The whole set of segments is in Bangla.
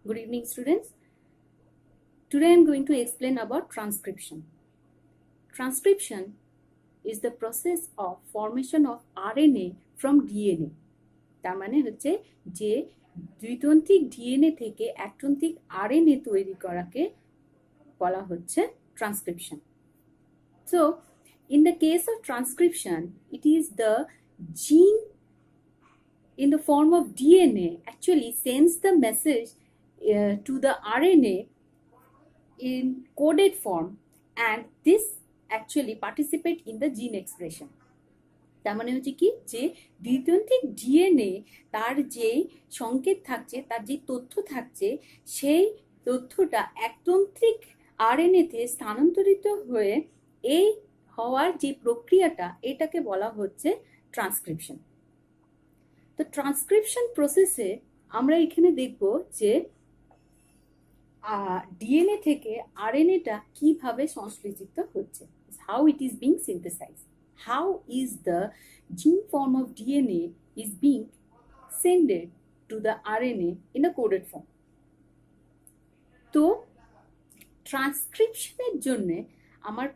Good evening, students. Today I am going to explain about transcription. Transcription is the process of formation of RNA from DNA. তার মানে হচ্ছে যে দ্বিতন্ত্রিক ডিএনএ থেকে একতন্ত্রিক আরএনএ তৈরি করাকে বলা হচ্ছে transcription. So, in the case of transcription, it is the gene in the form of DNA actually sends the message to the RNA in coded form, and this actually participate in the gene expression. তার মানে হচ্ছে কি যে দ্বিতন্ত্রিক ডিএনএ তার যে সংকেত থাকছে, তার যে তথ্য থাকছে, সেই তথ্যটা একতন্ত্রিক আরএনএতে স্থানান্তরিত হয়ে এই হওয়ার যে প্রক্রিয়াটা, এটাকে বলা হচ্ছে ট্রান্সক্রিপশন. তো ট্রান্সক্রিপশন প্রসেসে আমরা এখানে দেখব যে ডিএনএ থেকে আরএনএটা কিভাবে সংশ্লেষিত হচ্ছে, how it is being synthesized, how is the gene form of DNA is being sent to the RNA in a coded form. তো ট্রান্সক্রিপশনের জন্য আমার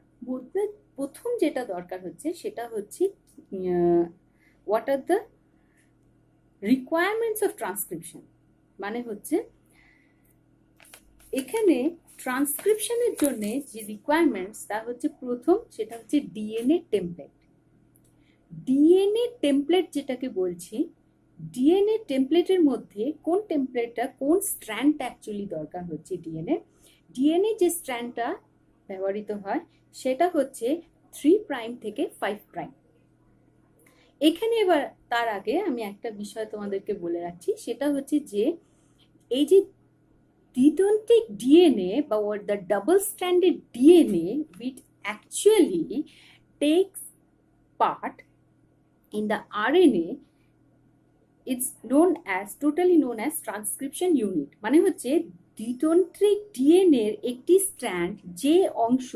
প্রথম যেটা দরকার হচ্ছে সেটা হচ্ছে what are the requirements of transcription. মানে হচ্ছে এখানে ট্রান্সক্রিপশনের জন্য যে রিকোয়ারমেন্টস তা হচ্ছে প্রথম সেটা হচ্ছে ডিএনএ টেমপ্লেট. ডিএনএ টেমপ্লেট যেটাকে বলছি, ডিএনএ টেমপ্লেটের মধ্যে কোন টেমপ্লেটটা, কোন স্ট্র্যান্ডটা অ্যাকচুয়ালি দরকার হচ্ছে ডিএনএ যে স্ট্র্যান্ডটা ব্যবহৃত হয় সেটা হচ্ছে 3 প্রাইম থেকে 5 প্রাইম. এখানে এবার তার আগে আমি একটা বিষয় তোমাদেরকে বলে রাখছি, সেটা হচ্ছে যে এই যে দ্বিতন্ত্রিক ডিএনএ বা the double stranded DNA which actually takes part in the RNA, it's totally known as transcription unit. মানে হচ্ছে দ্বিতন্ত্রিক ডিএনএ এর একটি স্ট্র্যান্ড যে অংশ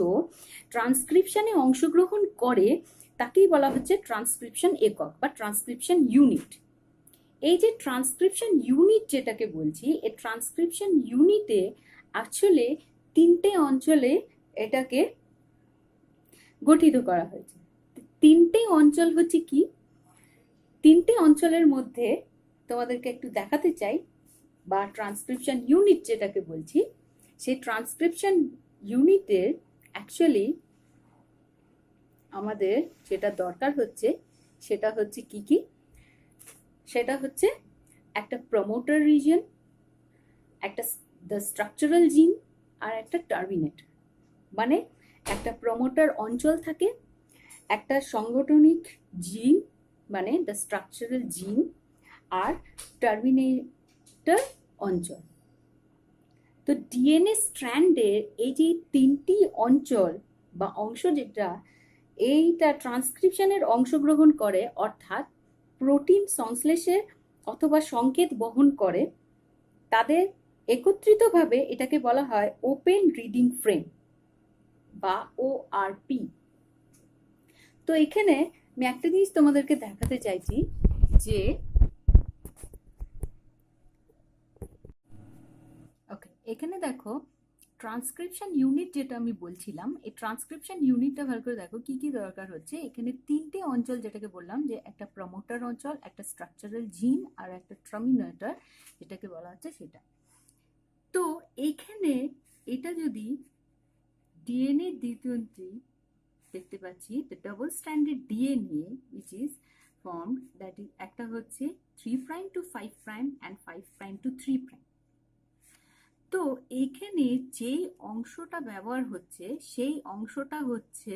ট্রান্সক্রিপশনে অংশগ্রহণ করে তাকেই বলা হচ্ছে ট্রান্সক্রিপশন একক বা ট্রান্সক্রিপশন ইউনিট. এই যে ট্রান্সক্রিপশন ইউনিট যেটাকে বলছি, এই ট্রান্সক্রিপশন ইউনিটে আসলে 3টে অঞ্চলে এটাকে গঠিত করা হয়েছে. 3টে অঞ্চল হচ্ছে কি, 3টে অঞ্চলের মধ্যে তোমাদেরকে একটু দেখাতে চাই, বা ট্রান্সক্রিপশন ইউনিট যেটাকে বলছি, সেই ট্রান্সক্রিপশন ইউনিটের অ্যাকচুয়ালি আমাদের যেটা দরকার হচ্ছে সেটা হচ্ছে কি কি, সেটা হচ্ছে একটা প্রমোটার রিজিয়ন, একটা দ্য স্ট্রাকচারাল জিন, আর একটা টার্মিনেটর. মানে একটা প্রমোটার অঞ্চল থাকে, একটা সাংগঠনিক জিন মানে দ্য স্ট্রাকচারাল জিন, আর টার্মিনেটর অঞ্চল. তো ডিএনএ স্ট্র্যান্ডের এই যে 3টি অঞ্চল বা অংশ যেটা এইটা ট্রান্সক্রিপশনের অংশগ্রহণ করে, অর্থাৎ প্রোটিন সংশ্লেষে অথবা সংকেত বহন করে, তাদের একত্রিতভাবে এটাকে বলা হয় ওপেন রিডিং ফ্রেম বা ওআরপি. তো এখানে আমি একটা জিনিস তোমাদেরকে দেখাতে চাইছি যে ওকে, এখানে দেখো ট্রান্সক্রিপশন ইউনিট যেটা আমি বলছিলাম, এই ট্রান্সক্রিপশন ইউনিটটা ভালো করে দেখো কি কি দরকার হচ্ছে. এখানে 3টে অঞ্চল যেটাকে বললাম, যে একটা প্রমোটার অঞ্চল, একটা স্ট্রাকচারাল জিন, আর একটা টার্মিনেটর যেটাকে বলা হচ্ছে সেটা. তো এইখানে এটা যদি ডিএনএ দ্বিতন্ত্রী দেখতে পাচ্ছি, the double standard DNA which is formed, that is একটা হচ্ছে 3 prime to 5 prime and 5 prime to 3 prime. তো এখানে যেই অংশটা ব্যবহার হচ্ছে সেই অংশটা হচ্ছে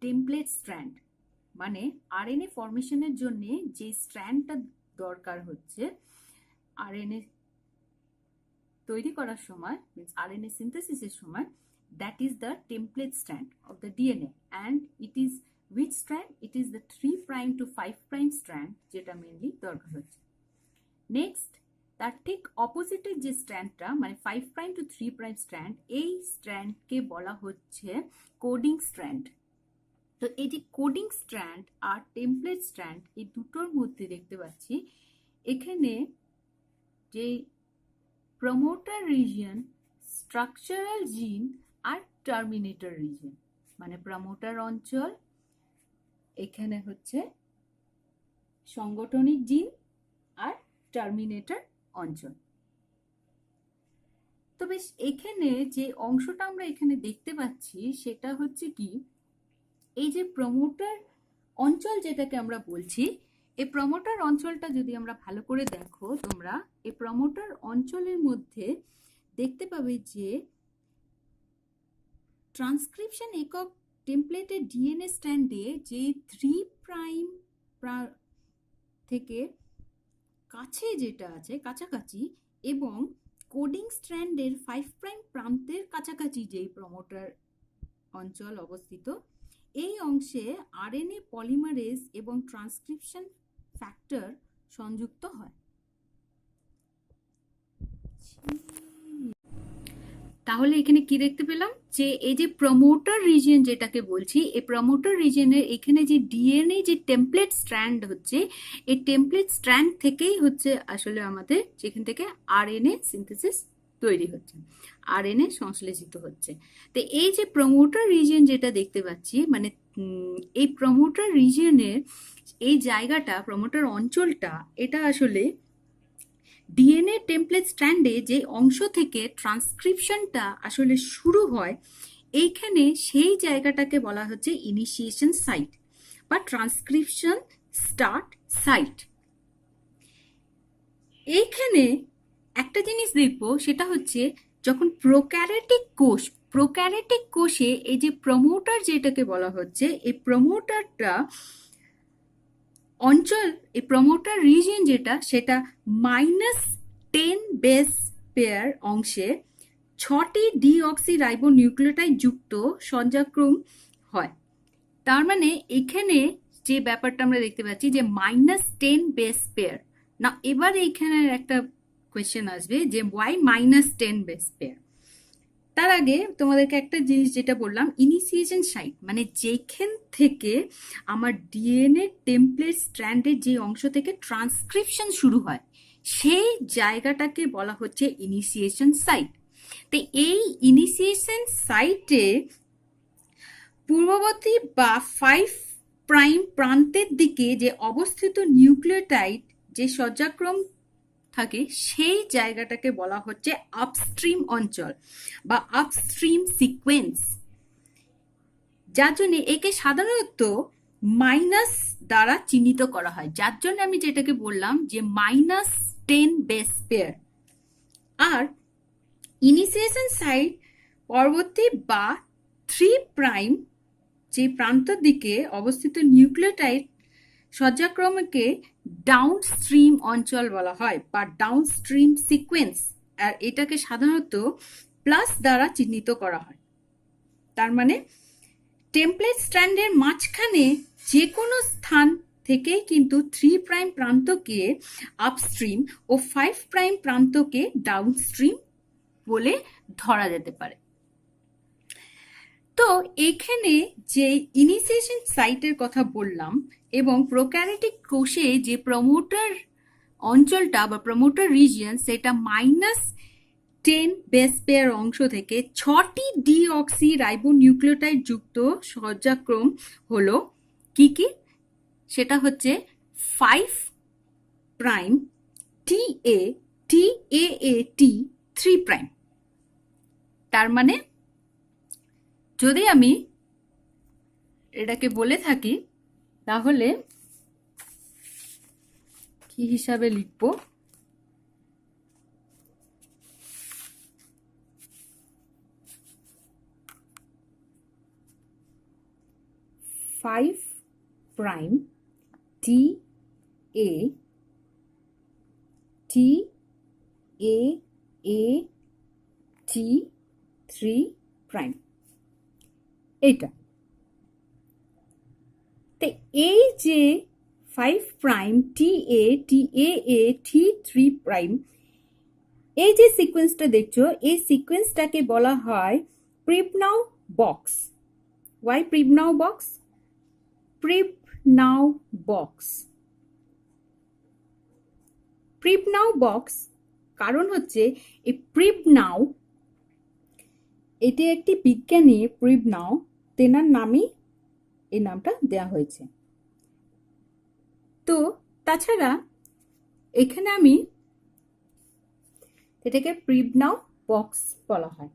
টেমপ্লেট স্ট্র্যান্ড. মানে আরএনএ ফরমেশনের জন্য যে স্ট্র্যান্ডটা দরকার হচ্ছে আরএনএ তৈরি করার সময়, মিন্স আরএনএ সিনথেসিসের সময়, that is the template strand of the DNA, and it is which strand? It is the 3 prime to 5 prime strand যেটা মেইনলি দরকার হচ্ছে. নেক্সট, তার ঠিক অপোজিটের যে স্ট্র্যান্ডটা মানে 5 প্রাইম টু 3 প্রাইম স্ট্র্যান্ড, এই স্ট্র্যান্ডকে বলা হচ্ছে কোডিং স্ট্র্যান্ড. তো এই যে কোডিং স্ট্র্যান্ড আর টেমপ্লেট স্ট্র্যান্ড, এই দুটোর মধ্যে দেখতে পাচ্ছি এখানে যে প্রমোটার রিজিয়ন, স্ট্রাকচারাল জিন আর টার্মিনেটর রিজিয়ন। মানে প্রমোটার অঞ্চল, এখানে হচ্ছে সাংগঠনিক জিন আর টার্মিনেটর অঞ্চল। তো বেশ, এখানে যে অংশটা আমরা এখানে দেখতে পাচ্ছি সেটা হচ্ছে কি, এই যে প্রমোটার অঞ্চল যেটাকে আমরা বলছি, এই প্রমোটার অঞ্চলটা যদি আমরা ভালো করে দেখো তোমরা, এই প্রমোটার অঞ্চলের মধ্যে দেখতে পাবে যে ট্রান্সক্রিপশন একক টেমপ্লেটের ডিএনএ স্ট্র্যান্ডে যে 3' থেকে কাছে যেটা আছে, কাছাকাছি, এবং কোডিং স্ট্র্যান্ডের 5' প্রান্তের কাছাকাছি যেই প্রমোটার অঞ্চল অবস্থিত, এই অংশে আরএনএ পলিমারেজ এবং ট্রান্সক্রিপশন ফ্যাক্টর সংযুক্ত হয়। তাহলে এখানে কি দেখতে পেলাম, যে এই যে প্রমোটার রিজিয়ন যেটাকে বলছি, এই প্রমোটার রিজিয়নের এখানে যে ডিএনএ যে টেমপ্লেট স্ট্র্যান্ড হচ্ছে, এই টেমপ্লেট স্ট্র্যান্ড থেকেই হচ্ছে আসলে আমাদের যেখান থেকে আরএনএ সিনথেসিস তৈরি হচ্ছে, আরএনএ সংশ্লেষিত হচ্ছে। তো এই যে প্রমোটার রিজিয়ন যেটা দেখতে পাচ্ছি, মানে এই প্রমোটার রিজিয়নের এই জায়গাটা, প্রমোটার অঞ্চলটা, এটা আসলে ডিএনএ টেমপ্লেট স্ট্র্যান্ডে যে অংশ থেকে ট্রান্সক্রিপশনটা আসলে শুরু হয়, এইখানে সেই জায়গাটাকে বলা হচ্ছে ইনিশিয়েশন সাইট বা ট্রান্সক্রিপশন স্টার্ট সাইট। এইখানে একটা জিনিস দেখবো, সেটা হচ্ছে যখন প্রোক্যারিওটিক কোষে এই যে প্রমোটার যেটাকে বলা হচ্ছে, এই প্রমোটারটা অঞ্চল, এই প্রমোটার রিজিয়ন যেটা, সেটা -10 বেস পেয়ার অংশে 6টি ডিঅক্সি রাইবো নিউক্লিওটাইড যুক্ত সজ্জাক্রম হয়। তার মানে এখানে যে ব্যাপারটা আমরা দেখতে পাচ্ছি যে -10 বেস পেয়ার। না, এবার এইখানে একটা কোয়েশ্চেন আসবে যে ওয়াই -10 বেস পেয়ার। তার আগে তোমাদেরকে একটা জিনিস যেটা বললাম, ইনিশিয়েশন সাইট, মানে যেখান থেকে আমার ডিএনএ টেমপ্লেট স্ট্র্যান্ডের যে অংশ থেকে ট্রান্সক্রিপশন শুরু হয়, সেই জায়গাটাকে বলা হচ্ছে ইনিশিয়েশন সাইট। তো এই ইনিশিয়েশন সাইটে পূর্ববর্তী বা 5' প্রান্তের দিকে যে অবস্থিত নিউক্লিওটাইড যে সজ্জাক্রম থাকে, সেই জায়গাটাকে বলা হচ্ছে আপস্ট্রিম অঞ্চল বা আপস্ট্রিম সিকোয়েন্স, যার জন্য একে সাধারণত মাইনাস দ্বারা চিহ্নিত করা হয়, যার জন্য আমি যেটাকে বললাম যে -10 বেস পেয়ার। আর ইনিশিয়েশন সাইট পরবর্তী বা 3' যে প্রান্তর দিকে অবস্থিত নিউক্লিওটাইড সজ্জাক্রমকে ডাউনস্ট্রিম অঞ্চল বলা হয় বা ডাউনস্ট্রিম সিকোয়েন্স, আর এটাকে সাধারণত প্লাস দ্বারা চিহ্নিত করা হয়। তার মানে টেমপ্লেট স্ট্র্যান্ডের মাঝখানে যে কোনো স্থান থেকেই কিন্তু 3' প্রান্তকে আপস্ট্রিম ও 5' প্রান্তকে ডাউনস্ট্রিম বলে ধরা যেতে পারে। তো এখানে যে ইনিশিয়েশন সাইটের কথা বললাম এবং প্রোক্যারিওটিক কোষে যে প্রমোটার অঞ্চলটা বা প্রমোটার রিজিয়ন, সেটা -10 বেস পেয়ার অংশ থেকে 6টি ডিঅক্সি রাইবো নিউক্লিওটাইড যুক্ত সজ্জাক্রম হলো কি কি, সেটা হচ্ছে 5' TAAT 3'। তার মানে যদি আমি এটাকে বলে থাকি তাহলে কি হিসাবে লিখবো, ফাইভ প্রাইম TAAT 3'। এটা তো এই যে 5' TAAT 3', এই যে সিকোয়েন্সটা দেখছো, এই সিকোয়েন্সটাকে বলা হয় Pribnow box. Why Pribnow box? Pribnow box কারণ হচ্ছে এই প্রিবনাউ, এটি একটি বিজ্ঞানী প্রিবনাউ, তেনার নামই এই নামটা দেয়া হয়েছে। তো তাছাড়া এখানে আমি এটাকে প্রিবনাউ বক্স বলা হয়,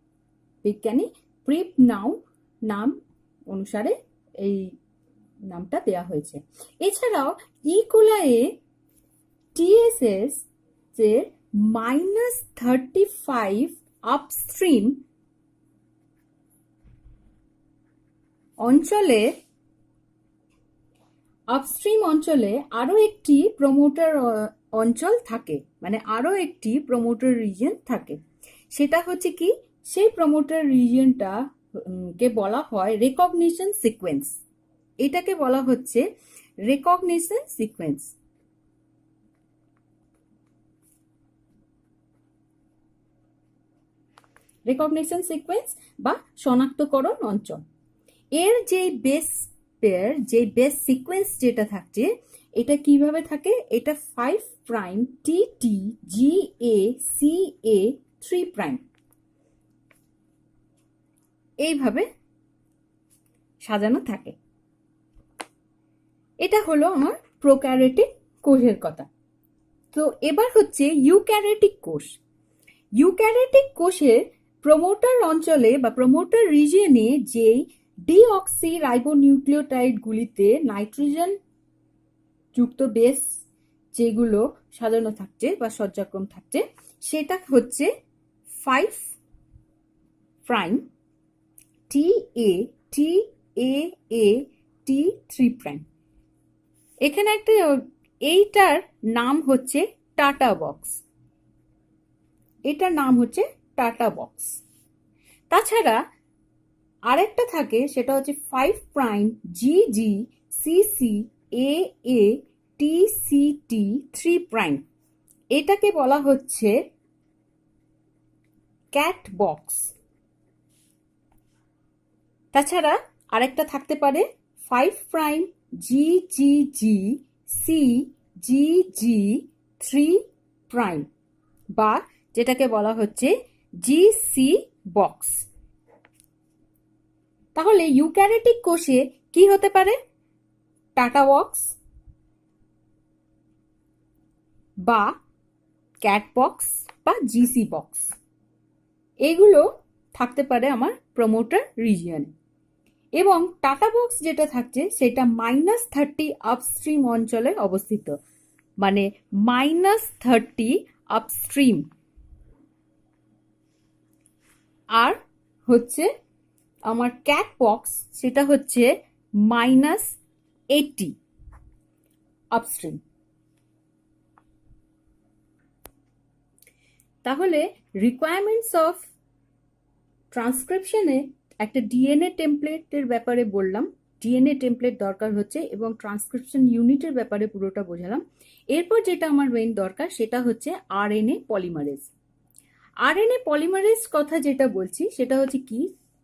বিজ্ঞানী প্রিবনাউ নাম অনুসারে এই নামটা দেয়া হয়েছে। এছাড়াও ইকোলায়ে টিএসএস যে -35 আপস্ট্রিম অঞ্চলে আরো একটি প্রমোটার অঞ্চল থাকে, মানে আরো একটি প্রমোটার রিজিয়ন থাকে। সেটা হচ্ছে কি, সেই প্রমোটার রিজিয়নটা কে বলা হয় রেকগনিশন সিকোয়েন্স। এটাকে বলা হচ্ছে রেকগনিশন সিকোয়েন্স। রেকগনিশন সিকোয়েন্স বা শনাক্তকরণ অঞ্চল। এর যে বেস পেয়ার, যে বেস সিকোয়েন্স যেটা থাকছে, এটা কিভাবে থাকে, এটা 5 prime TT GA CA 3 prime, এইভাবে সাজানো থাকে। এটা হলো আমার প্রোক্যারিওটিক কোষের কথা। তো এবার হচ্ছে ইউক্যারিওটিক কোষ। ইউক্যারিওটিক কোষের প্রমোটার অঞ্চলে বা প্রমোটার রিজিয়নে যে ডিঅক্সি রাইবোনিউক্লিওটাইড গুলিতে নাইট্রোজেন যুক্ত বেস যেগুলো সাজানো থাকছে বা সজ্জাক্রম থাকছে, সেটা হচ্ছে 5 prime TA TAA T3 prime. এখানে একটা, এইটার নাম হচ্ছে টাটা বক্স, এটার নাম হচ্ছে টাটা বক্স। তাছাড়া আরেকটা থাকে, সেটা হচ্ছে 5 prime GG CC AA TCT 3 prime. এটাকে বলা হচ্ছে ক্যাট বক্স। তাছাড়া আরেকটা থাকতে পারে 5 প্রাইম GGG CGG 3 প্রাইম, বা যেটাকে বলা হচ্ছে GC বক্স। তাহলে ইউক্যারিওটিক কোষে কি হতে পারে, টাটা বক্স বা ক্যাট বক্স বা জিসি বক্স, এগুলো থাকতে পারে আমার প্রমোটার রিজিয়নে। এবং টাটা বক্স যেটা থাকছে সেটা -30 আপস্ট্রিম অঞ্চলে অবস্থিত, মানে -30 আপস্ট্রিম। আর হচ্ছে আমার ক্যাট বক্স, সেটা হচ্ছে -80 আপস্ট্রিম। তাহলে রিকোয়ারমেন্টস অফ ট্রান্সক্রিপশনে একটা ডিএনএ টেমপ্লেটের ব্যাপারে বললাম, ডিএনএ টেমপ্লেট দরকার হচ্ছে, এবং ট্রান্সক্রিপশন ইউনিটের ব্যাপারে পুরোটা বোঝালাম। এরপর যেটা আমার মেইন দরকার সেটা হচ্ছে আরএনএ পলিমারেজ। আরএনএ পলিমারেজ কথা যেটা বলছি সেটা হচ্ছে কি,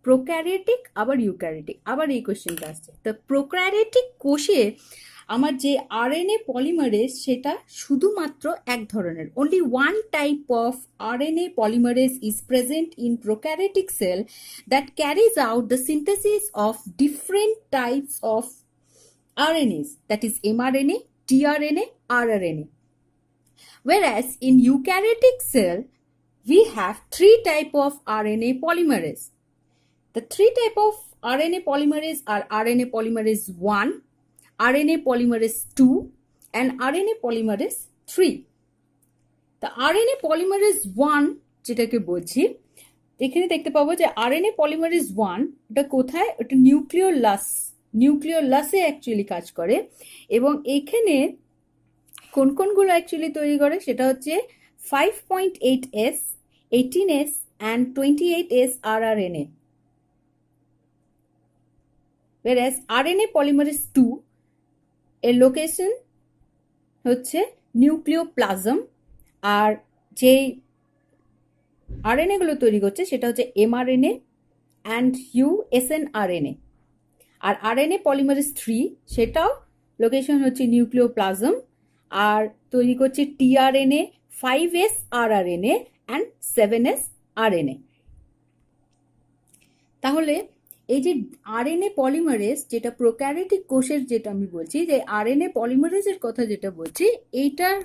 প্রোক্যারিওটিক আবার ইউক্যারিওটিক, আবার এই কোশ্চেনটা আসছে। তো প্রোক্যারিওটিক কোষে আমার যে আরএনএ পলিমারেজ সেটা শুধুমাত্র এক ধরনের, only one type of RNA polymerase is present in prokaryotic cell that carries out the synthesis of different types of RNAs, that is mRNA, tRNA, rRNA. Whereas in eukaryotic cell we have 3 type of RNA polymerase. The 3 type of RNA polymerase are RNA polymerase 1, RNA polymerase 2 and RNA polymerase 3. The RNA polymerase 1 যেটাকে বলছি, এখানে দেখতে পাবো যে RNA polymerase 1 এটা কোথায়, এটা নিউক্লিওলাসে অ্যাকচুয়ালি কাজ করে। এবং এখানে কোন কোনগুলো অ্যাকচুয়ালি তৈরি করে, সেটা হচ্ছে 5.8S, 18S and 28S rRNA. Whereas RNA polymerase 2 এর লোকেশন হচ্ছে নিউক্লিওপ্লাজম, আর যে আরএনএ গুলো তৈরি করছে সেটা হচ্ছে mRNA and USNRNA। R RNA polymerase 3 সেটাও লোকেশন হচ্ছে নিউক্লিওপ্লাজম, আর তৈরি করছে tRNA, 5s rRNA and 7s RNA। তাহলে এই যে আরএনএ পলিমারেজ, যেটা প্রোক্যারিওটিক কোষের যেটা আমি বলছি, যে আরএনএ পলিমারেজের কথা যেটা বলছি, এইটার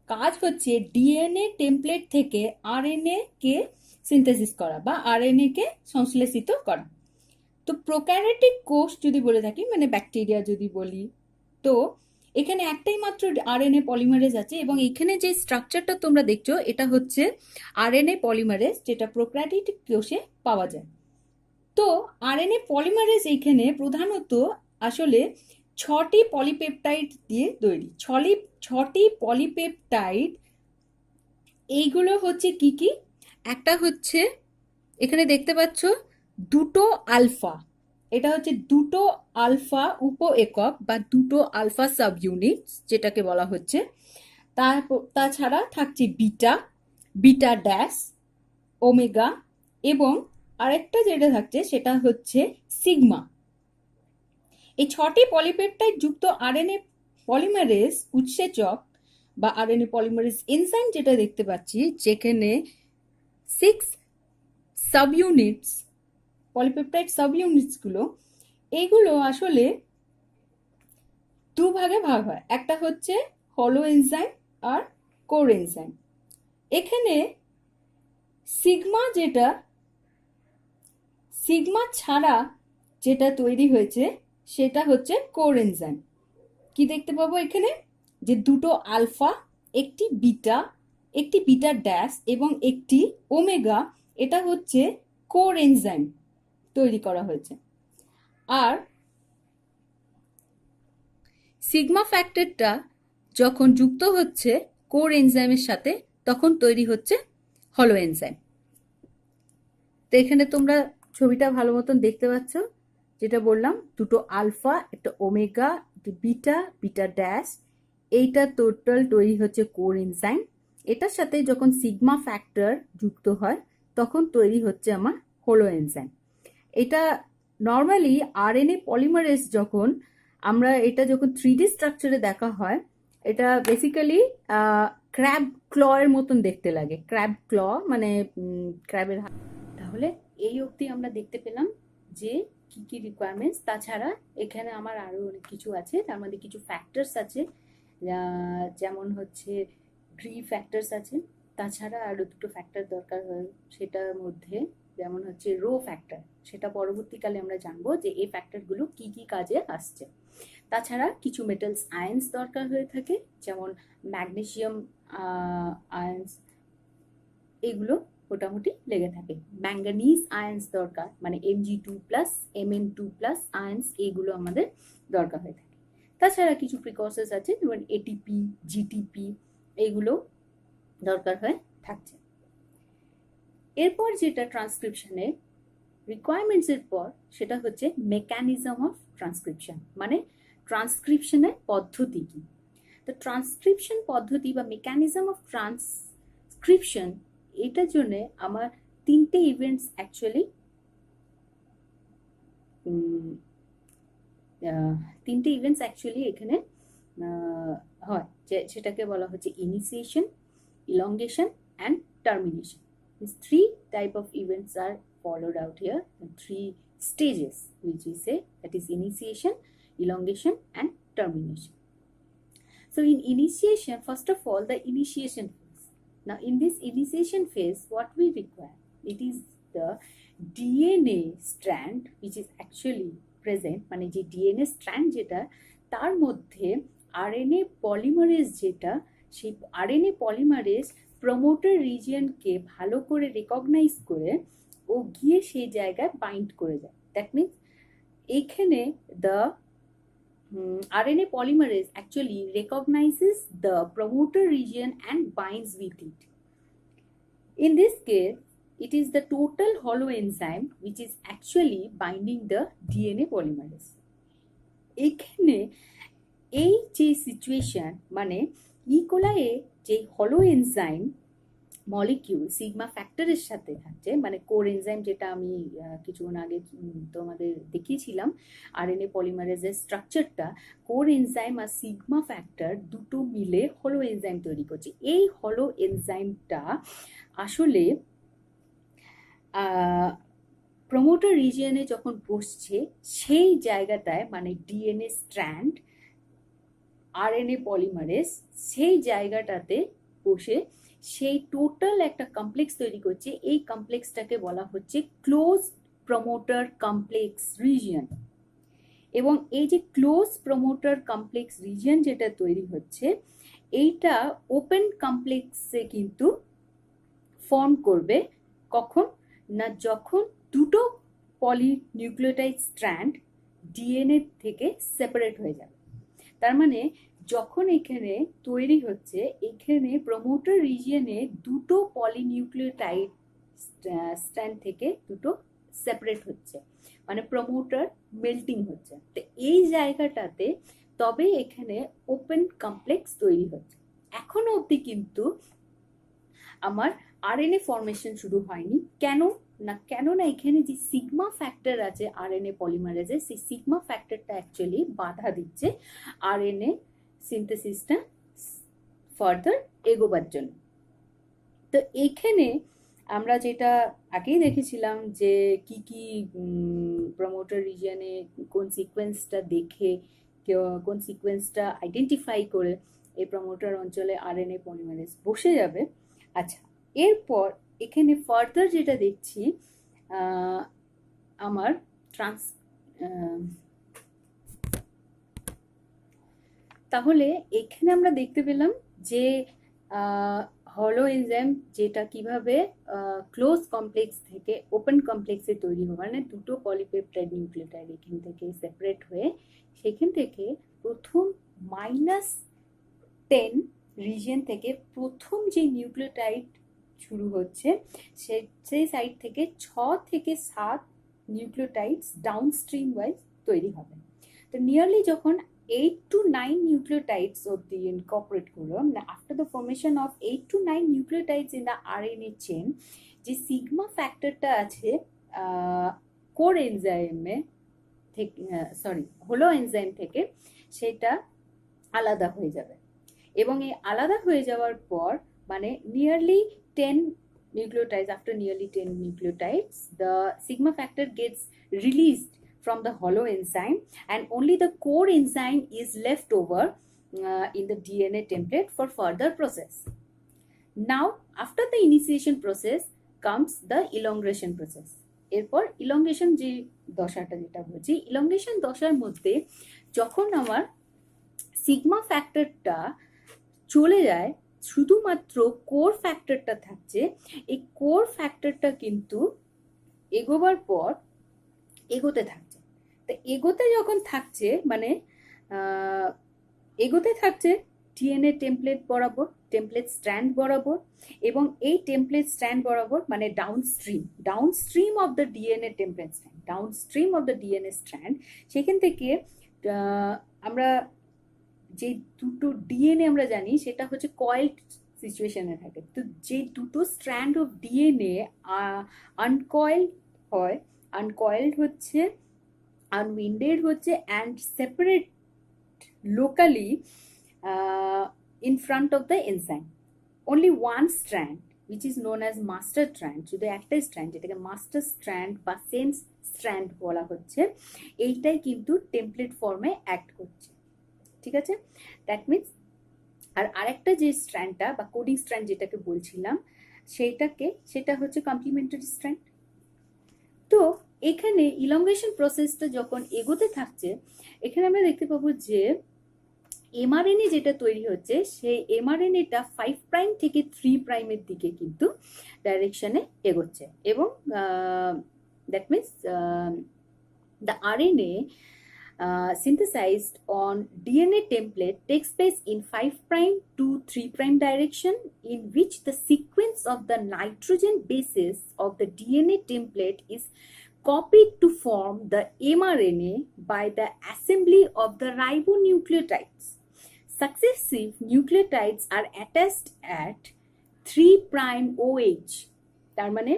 কাজ হচ্ছে ডিএনএ টেমপ্লেট থেকে আরএনএ কে সিনথেসিস করা বা আরএনএ কে সংশ্লেষিত করা। তো প্রোক্যারিওটিক কোষ যদি বলে থাকি, মানে ব্যাকটেরিয়া যদি বলি, তো এখানে একটাই মাত্র আরএনএ পলিমারেজ আছে, এবং এখানে যে স্ট্রাকচারটা তোমরা দেখছো এটা হচ্ছে আরএনএ পলিমারেজ, যেটা প্রোক্যারিওটিক কোষে পাওয়া যায়। তো আরএনএ পলিমারেজ এইখানে প্রধানত আসলে 6টি পলিপেপটাইড দিয়ে তৈরি। 6টি পলিপেপটাইড, এইগুলো হচ্ছে কি কি? একটা হচ্ছে এখানে দেখতে পাচ্ছ 2টো আলফা, এটা হচ্ছে 2টো আলফা উপ একক বা 2টো আলফা সাব ইউনিটস যেটাকে বলা হচ্ছে। তাছাড়া থাকছে বিটা, বিটা ড্যাশ, ওমেগা, এবং আরেকটা যেটা থাকছে সেটা হচ্ছে সিগমা। এই 6টি পলিপেপটাইড যুক্ত আরএনএ পলিমারেজ উৎসেচক বা আরএনএ পলিমারেজ এনজাইম যেটা দেখতে পাচ্ছি, যেখানে 6 সাব ইউনিটস, পলিপেপটাইড সাব ইউনিটসগুলো, এইগুলো আসলে দুভাগে ভাগ হয়। একটা হচ্ছে হলো এনজাইম আর কোর এনজাইম। এখানে সিগমা ছাড়া যেটা তৈরি হয়েছে সেটা হচ্ছে কোর এনজাইম। কি দেখতে পাবো এখানে? যে 2টো আলফা, একটি বিটা ড্যাশ এবং একটি ওমেগা, এটা হচ্ছে কোর এনজাইম তৈরি করা হয়েছে। আর সিগমা ফ্যাক্টরটা যখন যুক্ত হচ্ছে কোর এনজাইমের সাথে, তখন তৈরি হচ্ছে হলো এনজাইম। তো এখানে তোমরা ছবিটা ভালো মতন দেখতে পাচ্ছ, যেটা বললাম 2টো আলফা, একটা ওমেগা, বিটা ড্যাশ, এইটা টোটাল তৈরি হচ্ছে কোর এনজাইম। এটার সাথে যখন সিগমা ফ্যাক্টর যুক্ত হয় তখন তৈরি হচ্ছে আমার হলো এনজাইম। এটা নর্মালি আরএনএ পলিমারেজ যখন এটা যখন 3D স্ট্রাকচারে দেখা হয়, এটা বেসিক্যালি ক্র্যাব ক্লয়ের মতন দেখতে লাগে। ক্র্যাব ক্ল মানে ক্র্যাবের হাত। তাহলে এই অবধি আমরা দেখতে পেলাম যে কি কি রিকোয়ারমেন্টস। তাছাড়া এখানে আমার আরো অনেক কিছু আছে, তার মধ্যে কিছু ফ্যাক্টরস আছে, যেমন হচ্ছে গ্রি ফ্যাক্টরস আছে। তাছাড়া আরো 2টো ফ্যাক্টর দরকার হয়, সেটার মধ্যে যেমন হচ্ছে রো ফ্যাক্টর, সেটা পরবর্তীকালে আমরা জানবো যে এই ফ্যাক্টরগুলো কি কি কাজে আসছে। তাছাড়া কিছু মেটালস আয়ন্স দরকার হয়ে থাকে, যেমন ম্যাগনেসিয়াম আয়ন্স, এগুলো মোটামুটি লেগে থাকে। ম্যাঙ্গানিজ আয়ন্স দরকার, মানে Mg2+, Mn2+ আয়ন্স, এইগুলো আমাদের দরকার হয়ে থাকে। তাছাড়া কিছু প্রিকসেস আছে, যেমন এটিপি, জিটিপি, এইগুলো দরকার হয়ে থাকছে। এরপর যেটা ট্রান্সক্রিপশনের রিকোয়ারমেন্টস এর পর, সেটা হচ্ছে মেকানিজম অফ ট্রান্সক্রিপশন, মানে ট্রান্সক্রিপশনের পদ্ধতি কি। তো ট্রান্সক্রিপশন পদ্ধতি বা মেকানিজম অফ ট্রান্সক্রিপশন, এটার জন্য আমার 3টে ইভেন্টস অ্যাকচুয়ালি এখানে হয়, সেটাকে বলা হচ্ছে initiation, elongation and termination. These 3 type of events are followed out here, and 3 stages which we say, that is initiation, elongation and termination. So in initiation, first of all, the initiation phase. Now in this initiation phase, what we require, it is the DNA strand which is actually present, মানে যে DNA strand যেটা, তার মধ্যে RNA polymerase যেটা, সেই RNA polymerase প্রমোটার রিজিয়নকে ভালো করে রেকগনাইজ করে ও গিয়ে সেই জায়গায় বাইন্ড করে যায়। দ্যাট মিনস এখানে the RNA polymerase actually recognizes the promoter region and binds with it. In this case, it is the total hollow enzyme which is actually binding the DNA polymerase. এখানে এই যে সিচুয়েশন, মানে ইকোলাইয়ে যে হলো এনজাইম মলিকিউল সিগমা ফ্যাক্টরের সাথে থাকছে, মানে কোর এনজাইম যেটা আমি কিছুক্ষণ আগে তোমাদের দেখিয়েছিলাম আরএনএ পলিমারেজের স্ট্রাকচারটা, কোর এনজাইম আর সিগমা ফ্যাক্টর দুটো মিলে হলো এনজাইম তৈরি করছে। এই হলো এনজাইমটা আসলে প্রমোটার রিজিয়নে যখন বসছে সেই জায়গাটায়, মানে ডিএনএ স্ট্র্যান্ড আরএনএ পলিমারেজ সেই জায়গাটাতে বসে সেই টোটাল একটা কমপ্লেক্স তৈরি করছে। এই কমপ্লেক্সটাকে বলা হচ্ছে ক্লোজ প্রমোটার কমপ্লেক্স রিজিয়ন। এবং এই যে ক্লোজ প্রমোটার কমপ্লেক্স রিজিয়ন যেটা তৈরি হচ্ছে, এইটা ওপেন কমপ্লেক্সে কিন্তু ফর্ম করবে কখন না, যখন দুটো পলিনিউক্লিওটাইড স্ট্র্যান্ড ডিএনএ থেকে সেপারেট হয়ে যাবে। তার মানে যখন এখানে তৈরি হচ্ছে, এখানে প্রমোটার রিজিয়নে দুটো পলিনিউক্লিওটাইড স্ট্র্যান্ড থেকে দুটো সেপারেট হচ্ছে, মানে প্রমোটার মেল্টিং হচ্ছে। তো এই জায়গাটাতে তবে এখানে ওপেন কমপ্লেক্স তৈরি হচ্ছে। এখনো অবধি কিন্তু আমার আরএনএ ফর্মেশন শুরু হয়নি। কেননা এখানে যে সিগমা ফ্যাক্টর আছে আরএনএ পলিমারেজে, সেই সিগমা ফ্যাক্টরটা অ্যাকচুয়ালি বাধা দিচ্ছে আরএনএ সিনথেসিসটা ফার্দার এগোবার জন্য। তো এইখানে আমরা যেটা আগেই দেখেছিলাম যে কি কি প্রমোটার রিজিয়নে কোন সিকোয়েন্সটা দেখে, কোন সিকোয়েন্সটা আইডেন্টিফাই করে এই প্রমোটার অঞ্চলে আরএনএ পলিমারেজ বসে যাবে। আচ্ছা, এরপর এখানে ফার্দার যেটা দেখছি আমার তাহলে এখানে আমরা দেখতে পেলাম যে হলো এনজাইম যেটা কিভাবে ক্লোজ কমপ্লেক্স থেকে ওপেন কমপ্লেক্সে তৈরি হবে, মানে দুটো পলিপেপটাইড নিউক্লিওটাইড এখান থেকে সেপারেট হয়ে সেখান থেকে প্রথম -10 রিজিয়ন থেকে প্রথম যে নিউক্লিওটাইড শুরু হচ্ছে, সেই সাইড থেকে 6 থেকে 7 নিউক্লিওটাইডস ডাউনস্ট্রিম ওয়াইজ তৈরি হবে। তো নিয়ারলি যখন 8 to 9 nucleotides অবধি ইনকর্পোরেট করলো, after the formation of 8 to 9 nucleotides in the RNA chain, যে সিগমা ফ্যাক্টরটা আছে কোর এনজাইমে থেকে, হলো এনজাইম থেকে, সেটা আলাদা হয়ে যাবে। এবং এই আলাদা হয়ে যাওয়ার পর মানে nearly 10 nucleotides, after nearly 10 nucleotides, the sigma factor gets released from the hollow enzyme and only the core enzyme is left over in the DNA template for further process. Now, after the initiation process comes the elongation process. এরপর elongation যে দশাটা যেটা বলছি, elongation দশার মধ্যে যখন আমার সিগমা ফ্যাক্টরটা চলে যায়, শুধুমাত্র কোর ফ্যাক্টরটা থাকছে। এই কোর ফ্যাক্টরটা কিন্তু এগোবার পর এগোতে থাকছে। তো এগোতে যখন থাকছে মানে এগোতে থাকছে ডিএনএ টেমপ্লেট বরাবর, টেমপ্লেট স্ট্র্যান্ড বরাবর, এবং এই টেমপ্লেট স্ট্র্যান্ড বরাবর মানে downstream of the DNA template strand, downstream of the DNA strand. সেখান থেকে আমরা যে দুটো ডিএনএ আমরা জানি সেটা হচ্ছে কয়েলড সিচুয়েশনে থাকে। তো যে দুটো স্ট্র্যান্ড অফ ডিএনএ আনকয়েলড হয়, আনকয়েলড হচ্ছে, আনউইন্ডেড হচ্ছে, and separate locally in front of the enzyme. Only one strand, which is known as master strand, শুধু একটাই স্ট্র্যান্ড যেটাকে মাস্টার স্ট্র্যান্ড বা সেন্স স্ট্র্যান্ড বলা হচ্ছে, এইটাই কিন্তু টেমপ্লেট ফর্মে অ্যাক্ট করছে। ঠিক আছে, দ্যাট মিনস আর আরেকটা যে স্ট্র্যান্ডটা বা কোডিং স্ট্র্যান্ড যেটাকে বলছিলাম, সেটা হচ্ছে কমপ্লিমেন্টারি স্ট্র্যান্ড। তো এখানে ইলংগেশন প্রসেসটা যখন এগোতে থাকছে, এখানে আমরা দেখতে পাবো যে এমআরএনএ যেটা তৈরি হচ্ছে, সেই এমআরএনএটা 5 প্রাইম থেকে 3 প্রাইমের দিকে কিন্তু ডাইরেকশনে এগোচ্ছে। এবং that means the RNA synthesized on DNA template takes place in 5 prime to 3 prime direction, in which the sequence of the nitrogen bases of the DNA template is copied to form the mRNA by the assembly of the ribonucleotides. Successive nucleotides are attached at 3'OH, তার মানে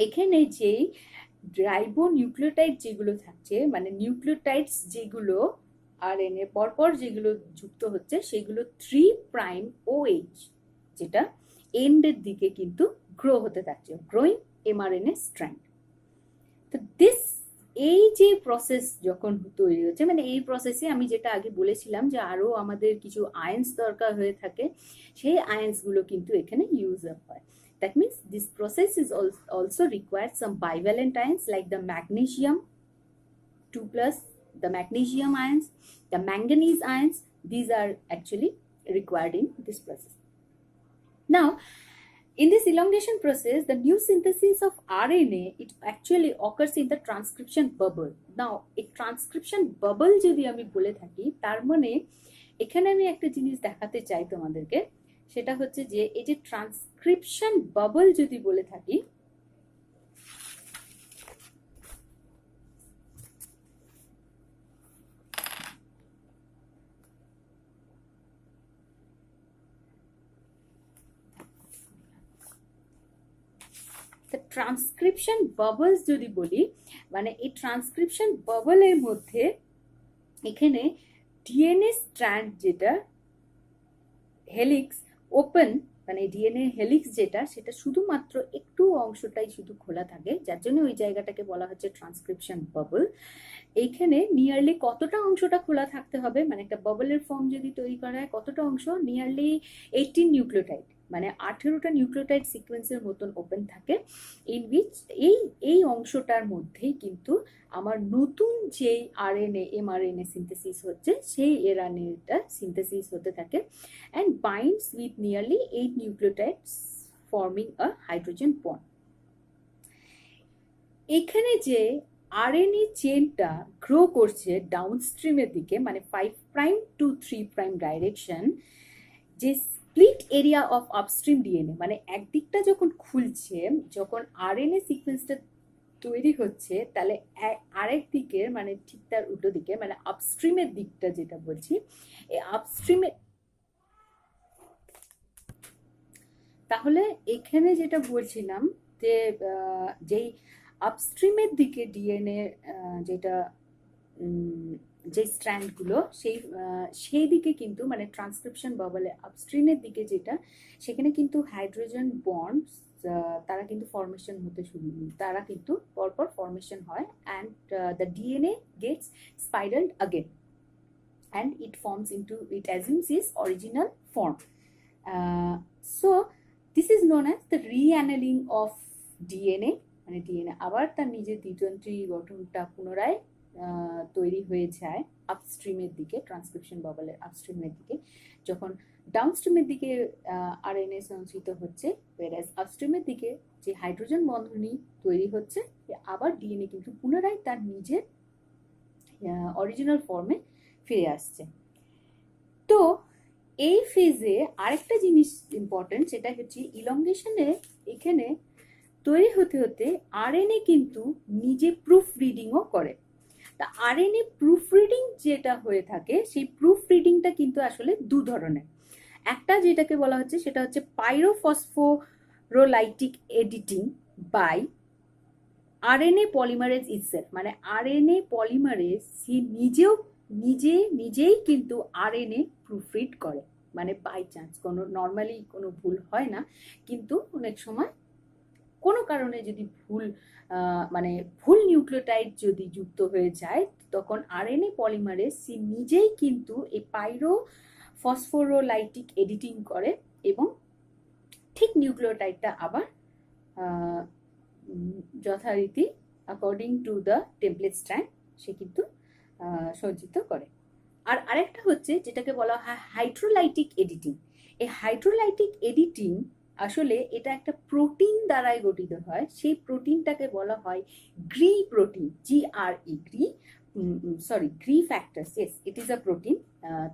এখানে যেই রাইবো নিউক্লিওটাইড যেগুলো থাকছে, মানে নিউক্লিওটাইডস যেগুলো আরএনএ পরপর যেগুলো যুক্ত হচ্ছে সেগুলো 3'OH, যেটা এন্ডের দিকে কিন্তু গ্রো হতে থাকছে, গ্রোয়িং এমআরএনএ স্ট্র্যান্ড। তো এই যে প্রসেস যখন তৈরি হচ্ছে, মানে এই প্রসেসে আমি যেটা আগে বলেছিলাম যে আরো আমাদের কিছু আয়ন্স দরকার হয়ে থাকে, সেই আয়ন্স গুলো কিন্তু এখানে ইউজ আপ হয়। That means this process is also requires some bivalent ions like the magnesium 2+, the magnesium ions, the manganese ions. These are actually required in this process. Now, in this elongation process, the new synthesis of RNA, it actually occurs in the transcription bubble. Now, a transcription bubble যদি আমি বলে থাকি, তার মানে এখানে আমি একটা জিনিস দেখাতে চাই তোমাদেরকে, সেটা হচ্ছে যে এই যে ট্রান্সক্রিপশন বাবল যদি বলে থাকি, ট্রান্সক্রিপশন বাবলস যদি বলি, মানে এই ট্রান্সক্রিপশন বাবলের মধ্যে এখানে ডিএনএ স্ট্র্যান্ড যেটা হেলিক্স ওপেন, মানে ডিএনএ হেলিক্স যেটা, সেটা শুধুমাত্র একটু অংশটাই শুধু খোলা থাকে, যার জন্য ওই জায়গাটাকে বলা হচ্ছে ট্রান্সক্রিপশন বাবল। এইখানে নিয়ারলি কতটা অংশটা খোলা থাকতে হবে, মানে একটা বাবলের ফর্ম যদি তৈরি করা হয় কতটা অংশ, নিয়ারলি 18 নিউক্লিওটাইড, মানে 18টা নিউক্লিওটাইড সিকোয়েন্সের মতন ওপেন থাকে, ইন উইচ এই অংশটার মধ্যেই কিন্তু আমার নতুন যেই আরএনএ এমআরএনএ সিনথেসিস হচ্ছে সেই আরএনএটা সিনথেসিস হতে থাকে and binds with nearly 8 nucleotides forming a hydrogen bond. এখানে যে আরএনএ চেনটা গ্রো করছে ডাউনস্ট্রিমের দিকে, মানে 5' to 3' ডাইরেকশন, যে split area of upstream DNA, মানে একদিকটা যখন খুলছে, যখন আরএনএ সিকোয়েন্সটা তৈরি হচ্ছে, তাহলে আরেক দিকের, মানে ঠিক তার উল্টো দিকে, মানে আপস্ট্রিমের দিকটা যেটা বলছি, এই আপস্ট্রিমের, তাহলে এখানে যেটা বলছিলাম যে যেই আপস্ট্রিমের দিকে ডিএনএ যেটা যে স্ট্র্যান্ডগুলো সেই দিকে কিন্তু, মানে ট্রান্সক্রিপশন বাবলে আপস্ট্রিমের দিকে যেটা, সেখানে কিন্তু হাইড্রোজেন বন্ড তারা কিন্তু ফর্মেশন হতে শুরু, তারা কিন্তু পরপর ফর্মেশন হয়, and the DNA gets spiraled again and it forms into, it assumes its original form. So this is known as the reannealing of DNA, মানে ডিএনএ আবার তার নিজের দ্বিতন্ত্রী গঠনটা পুনরায় তৈরি হয়ে যায় আপস্ট্রিমের দিকে, ট্রান্সক্রিপশন বাবলের আপস্ট্রিমের দিকে, যখন ডাউনস্ট্রিমের দিকে আরএনএ সঞ্চিত হচ্ছে, whereas আপস্ট্রিমের দিকে যে হাইড্রোজেন বন্ধনী তৈরি হচ্ছে, আবার ডিএনএ কিন্তু পুনরায় তার নিজের অরিজিনাল ফর্মে ফিরে আসছে। তো এই ফেজে আরেকটা জিনিস ইম্পর্টেন্ট, সেটা হচ্ছে ইলংগেশনে এখানে তৈরি হতে হতে আরএনএ কিন্তু নিজে প্রুফ রিডিংও করে। তা আরএনএ প্রুফ রিডিং যেটা হয়ে থাকে, সেই প্রুফ রিডিংটা কিন্তু আসলে দু ধরনের। একটা যেটাকে বলা হচ্ছে সেটা হচ্ছে pyrophosphorolytic editing by RNA polymerase itself, মানে আরএনএ পলিমারেজ সে নিজেই কিন্তু আরএনএ প্রুফরিড করে, মানে বাই চান্স, কোনো নর্মালি কোনো ভুল হয় না, কিন্তু অনেক সময় কোনো কারণে যদি মানে ভুল নিউক্লিওটাইড যদি যুক্ত হয়ে যায়, তখন আরএনএ পলিমারেজ সে নিজেই কিন্তু এই পাইরোফসফোরোলাইটিক এডিটিং করে এবং ঠিক নিউক্লিওটাইডটা আবার যথারীতি according to the template strand সে কিন্তু সজ্জিত করে। আর আরেকটা হচ্ছে যেটাকে বলা হয় হাইড্রোলাইটিক এডিটিং। এই হাইড্রোলাইটিক এডিটিং আসলে এটা একটা প্রোটিন দ্বারাই গঠিত হয়, সেই প্রোটিনটাকে বলা হয় Gree protein, Gree factors, yes it is a protein.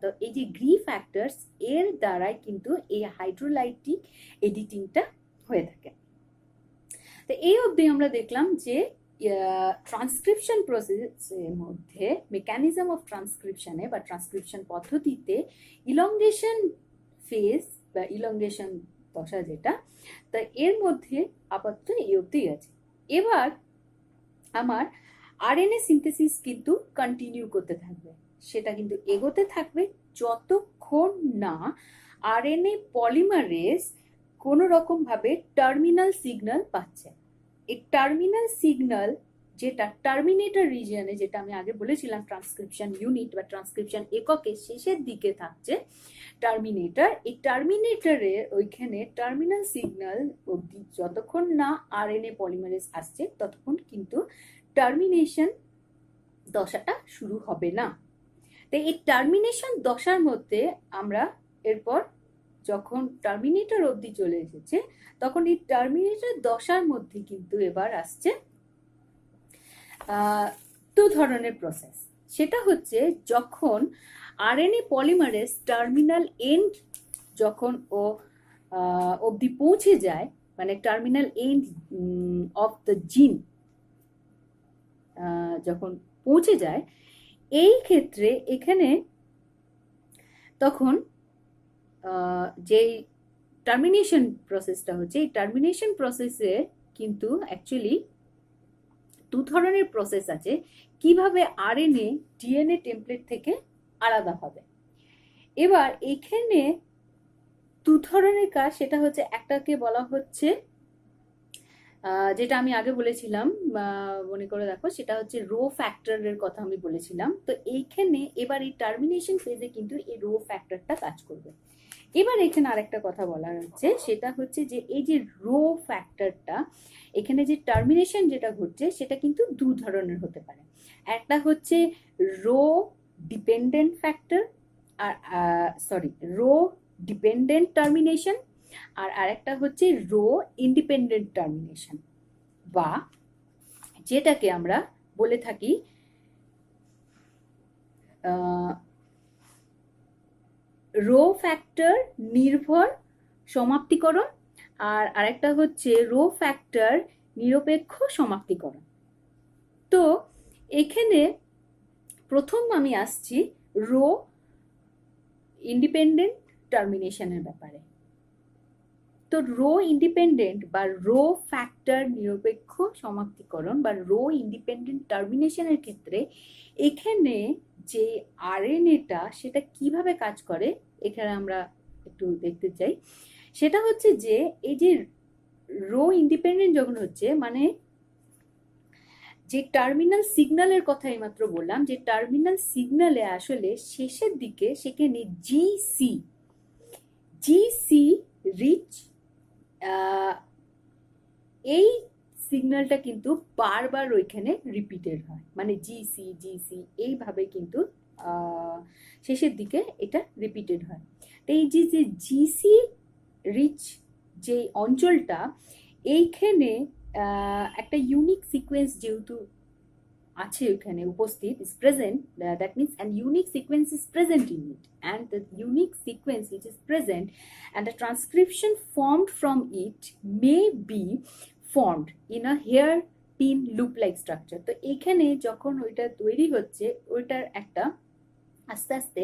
তো এই যে গ্রি ফ্যাক্টরস এর দ্বারাই কিন্তু এই হাইড্রোলাইটিক এডিটিংটা হয়ে থাকে। তো এই অবধি আমরা দেখলাম যে ট্রান্সক্রিপশন প্রসেসের মধ্যে, মেকানিজম অফ ট্রান্সক্রিপশনে বা ট্রান্সক্রিপশন পদ্ধতিতে ইলংগেশন ফেজ বা ইলংগেশন দশা যেটা, তা এর মধ্যে আপাতত এই অবধি আছে। এবার আমার আরএনএ সিনথেসিস কিন্তু কন্টিনিউ করতে থাকবে, সেটা কিন্তু এগোতে থাকবে যতক্ষণ না আরএনএ পলিমারেজ কোনো রকম ভাবে টার্মিনাল সিগন্যাল পাচ্ছে। এই টার্মিনাল সিগন্যাল যেটা টার্মিনেটর রিজিয়নে, যেটা আমি আগে বলেছিলাম ট্রান্সক্রিপশন ইউনিট বা ট্রান্সক্রিপশন এককের শেষের দিকে থাকছে টার্মিনেটর, এই টার্মিনেটরের ওইখানে টার্মিনাল সিগন্যাল অবধি যতক্ষণ না আরএনএ পলিমারেজ আসছে ততক্ষণ কিন্তু টার্মিনেশন দশাটা শুরু হবে না। তাই এই টার্মিনেশন দশার মধ্যে আমরা এরপর যখন টার্মিনেটর অবধি চলে এসেছে তখন এই টার্মিনেটর দশার মধ্যে কিন্তু এবার আসছে দু ধরনের প্রসেস। সেটা হচ্ছে যখন আরএনএ পলিমারেজ টার্মিনাল এন্ড যখন ও অবধি পৌঁছে যায়, মানে টার্মিনাল এন্ড অফ দ্য জিন যখন পৌঁছে যায়, এই ক্ষেত্রে এখানে তখন যেই টার্মিনেশন প্রসেসটা হচ্ছে, এই টার্মিনেশন প্রসেসে কিন্তু অ্যাকচুয়ালি দু ধরনের প্রসেস আছে কিভাবে আরএনএ ডিএনএ টেমপ্লেট থেকে আলাদা হবে। এবার এখানে দু ধরনের কাজ, সেটা হচ্ছে একটাকে বলা হচ্ছে যেটা আমি আগে বলেছিলাম, মনে করে দেখো, সেটা হচ্ছে রো ফ্যাক্টরের কথা আমি বলেছিলাম। তো এইখানে এবার এই টার্মিনেশন ফেজে কিন্তু এই রো ফ্যাক্টরটা কাজ করবে। এবার এখানে আরেকটা কথা বলা হচ্ছে, সেটা হচ্ছে যে এই যে রো ফ্যাক্টরটা, এখানে যে টার্মিনেশন যেটা ঘটছে সেটা কিন্তু দু ধরনের হতে পারে। একটা হচ্ছে রো ডিপেন্ডেন্ট ফ্যাক্টর, আর রো ডিপেন্ডেন্ট টার্মিনেশন, আর আরেকটা হচ্ছে রো ইন্ডিপেন্ডেন্ট টার্মিনেশন, বা যেটাকে আমরা বলে থাকি রো ফ্যাক্টর নির্ভর সমাপ্তিকরণ, আর আরেকটা হচ্ছে রো ফ্যাক্টর নিরপেক্ষ সমাপ্তিকরণ। তো এখানে প্রথম আমি আসছি রো ইন্ডিপেন্ডেন্ট টার্মিনেশনের ব্যাপারে। তো রো ইন্ডিপেন্ডেন্ট বা রো ফ্যাক্টর নিরপেক্ষ সমাপ্তিকরণ বা রো ইন্ডিপেন্ডেন্ট টার্মিনেশনের ক্ষেত্রে এখানে যে আরএনএটা সেটা কিভাবে কাজ করে এখানে আমরা একটু দেখতে চাই। সেটা হচ্ছে যে এই যে রো ইন্ডিপেন্ডেন্ট যখন হচ্ছে, মানে যে টার্মিনাল সিগন্যালের কথা এইমাত্র বললাম, যে টার্মিনাল সিগন্যালে আসলে শেষের দিকে সেখানে জিসি রিচ, এই সিগন্যালটা কিন্তু বারবার ওইখানে রিপিটেড হয়, মানে জিসি এইভাবে কিন্তু শেষের দিকে এটা রিপিটেড হয়। তো এই যে জিসি রিচ যে অঞ্চলটা, এইখানে একটা ইউনিক সিকোয়েন্স যেহেতু আছে ওইখানে উপস্থিত, is present, that means an unique sequence is present in it, and the unique sequence which is present and the transcription formed from it may be formed in a hairpin loop like structure. তো এখানে যখন ওইটা তৈরি হচ্ছে, ওইটার একটা আস্তে আস্তে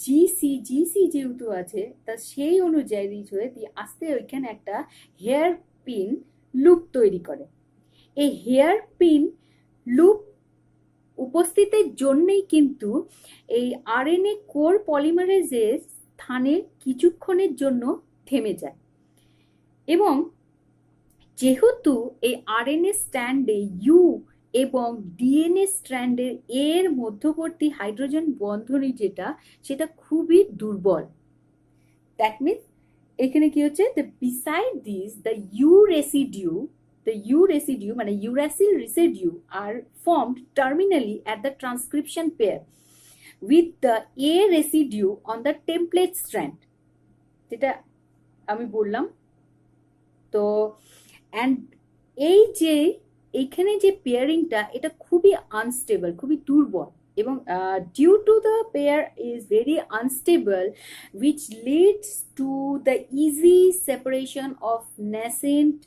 জিসি যেহেতু আছে তা সেই অনুযায়ী রিচ হয়ে দিয়ে আস্তে ওইখানে একটা হেয়ার পিন লুপ তৈরি করে। এই হেয়ার পিন লুপ উপস্থিতের জন্যই কিন্তু এই আরএনএ কোর পলিমারেজের স্থানে কিছুক্ষণের জন্য থেমে যায়, এবং যেহেতু এই আরএনএ স্ট্র্যান্ডে ইউ এবং ডিএনএ স্ট্র্যান্ডের এর মধ্যবর্তী হাইড্রোজেন বন্ধনী যেটা, সেটা খুবই দুর্বল। দ্যাট মিনস এখানে কি হচ্ছে, beside this the U residue মানে uracil residue are formed terminally at the transcription pair with the A residue on the template strand, যেটা আমি বললাম। তো and এই যে এইখানে যে পেয়ারিংটা, এটা খুবই আনস্টেবল, খুবই দুর্বল, এবং due to the pair is very unstable which leads to the easy separation of nascent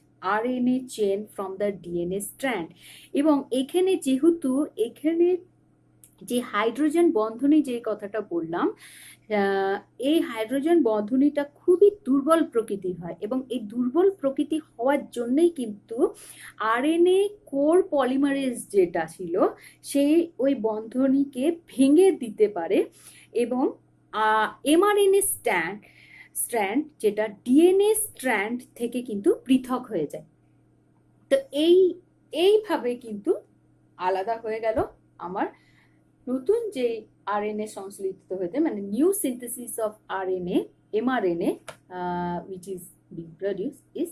RNA chain from the DNA strand। এবং এখানে যেহেতু এখানে যে হাইড্রোজেন বন্ধনী যে কথাটা বললাম, এই হাইড্রোজেন বন্ধনীটা খুবই দুর্বল প্রকৃতির হয়, এবং এই দুর্বল প্রকৃতি হওয়ার জন্যই কিন্তু আরএনএ কোর পলিমারেজ যেটা ছিল সেই ওই বন্ধনীকে ভেঙে দিতে পারে, এবং এমআরএনএ স্ট্র্যান্ড যেটা ডিএনএ স্ট্র্যান্ড থেকে কিন্তু পৃথক হয়ে যায়। তো এইভাবে কিন্তু আলাদা হয়ে গেল আমার নতুন যে আরএনএ সংশ্লেষিত হয়েছে, মানে new synthesis of RNA, mRNA, which is being produced, is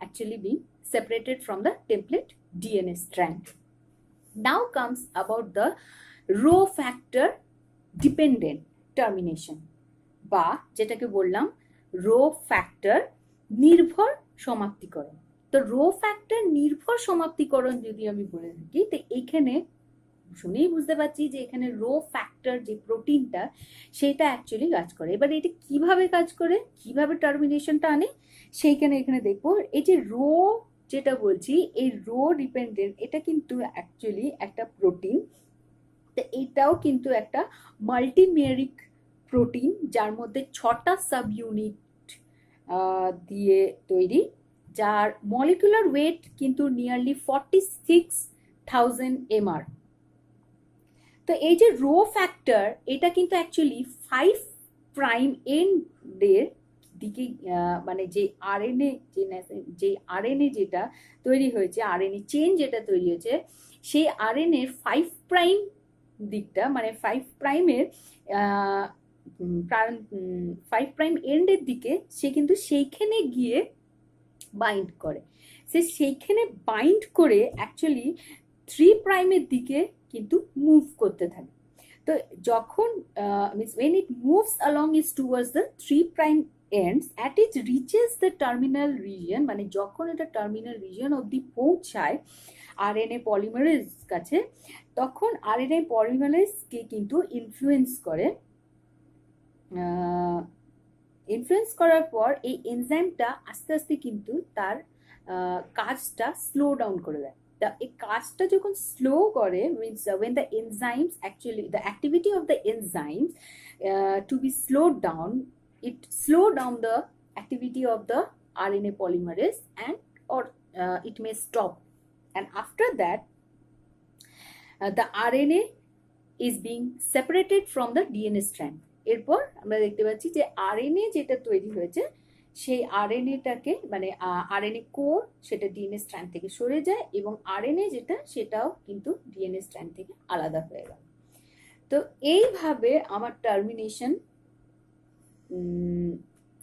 actually being separated from the template DNA strand. Now comes about the rho factor dependent termination, বা যেটাকে বললাম রো ফ্যাক্টর নির্ভর সমাপ্তিকরণ। তো রো ফ্যাক্টর নির্ভর সমাপ্তিকরণ যদি আমি বলে থাকি, তো এইখানে শুনেই বুঝতে পারছি যে এখানে রো ফ্যাক্টর যে প্রোটিনটা সেটা অ্যাকচুয়ালি কাজ করে। এবার এটা কিভাবে কাজ করে, কিভাবে টার্মিনেশনটা আনে, সেইখানে এখানে দেখবো। এই যে রো যেটা বলছি, এই রো ডিপেন্ডেন্ট, এটা কিন্তু অ্যাকচুয়ালি একটা প্রোটিন। তো এটাও কিন্তু একটা মাল্টিমেরিক প্রোটিন, যার মধ্যে 6টা সাব ইউনিট দিয়ে তৈরি, যার মলিকুলার ওয়েট কিন্তু নিয়ারলি 46,000 mR। তো এই যে রো ফ্যাক্টর, এটা কিন্তু অ্যাকচুয়ালি 5 প্রাইম এন্ডের দিকে, মানে যে আরএনএ যেটা তৈরি হয়েছে, আরএনএ চেন যেটা তৈরি হয়েছে, সেই আরএনএর 5 প্রাইম দিকটা, মানে 5 প্রাইমের 5 প্রাইম এন্ডের দিকে সে কিন্তু সেইখানে গিয়ে বাইন্ড করে। সেইখানে বাইন্ড করে অ্যাকচুয়ালি 3 প্রাইমের দিকে কিন্তু মুভ করতে থাকে। তো যখন when it moves along is towards the 3 prime ends, at it reaches the terminal region, মানে যখন এটা টার্মিনাল রিজিয়ন অবধি পৌঁছায় আরএনএ পলিমারেজ কাছে, তখন আরএনএ পলিমারেজকে কিন্তু ইনফ্লুয়েন্স করার পর এই এনজাইমটা আস্তে আস্তে কিন্তু তার কাজটা স্লো ডাউন করে দেয়। এই কাজটা যখন স্লো করে, means when the enzymes actually, the activity of the enzymes to be slowed down, it slow down the activity of the RNA polymerase, and or it may stop, and after that the RNA is being separated from the DNA strand. এরপর আমরা দেখতে পাচ্ছি যে আরএনএ যেটা তৈরি হয়েছে, সেই আরএনএটাকে, মানে আরএনএ কোর, সেটা ডিএনএ স্ট্র্যান্ড থেকে সরে যায়, এবং আরএনএ যেটা সেটাও কিন্তু ডিএনএ স্ট্র্যান্ড থেকে আলাদা হয়ে গেল। তো এইভাবে আমার টার্মিনেশন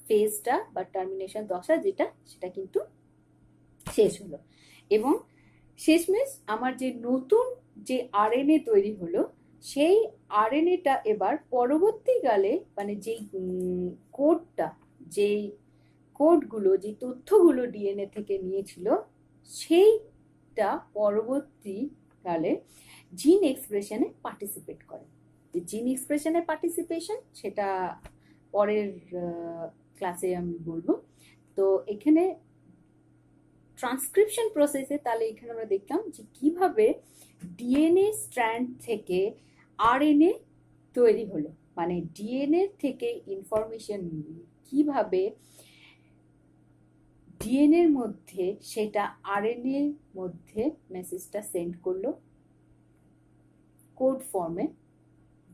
ফেজটা বা টার্মিনেশন দশা যেটা, সেটা কিন্তু শেষ হলো, এবং শেষমেশ আমার যে নতুন যে আরএনএ তৈরি হলো, সেই আরএনএটা এবার পরবর্তীকালে, মানে যেই কোডগুলো, যে তথ্যগুলো ডিএনএ থেকে নিয়েছিল, সেইটা পরবর্তীকালে জিন এক্সপ্রেশনে পার্টিসিপেট করে। যে জিন এক্সপ্রেশনে পার্টিসিপেশন, সেটা পরের ক্লাসে আমি বলবো। তো এখানে ট্রান্সক্রিপশন প্রসেসে, তাহলে এখানে আমরা দেখলাম যে কিভাবে ডিএনএ স্ট্র্যান্ড থেকে আরএনএ তৈরি হলো, মানে ডিএনএ থেকে ইনফরমেশন নিয়ে কিভাবে ডিএনএর মধ্যে সেটা আরএনএর মধ্যে মেসেজটা সেন্ড করলো কোড ফর্মে,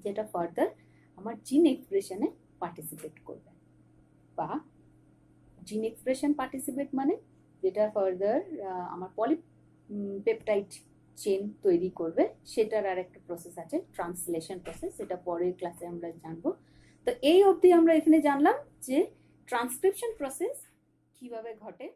যেটা ফার্দার আমার জিন এক্সপ্রেশনে পার্টিসিপেট করবে, বা জিন এক্সপ্রেশন পার্টিসিপেট মানে যেটা ফার্দার আমার পলিপেপটাইড চেন তৈরি করবে, সেটার আর একটা প্রসেস আছে, ট্রান্সলেশন প্রসেস, সেটা পরের ক্লাসে আমরা জানবো। তো এই অবধি আমরা এখানে জানলাম যে ট্রান্সক্রিপশন প্রসেস কিভাবে ঘটে।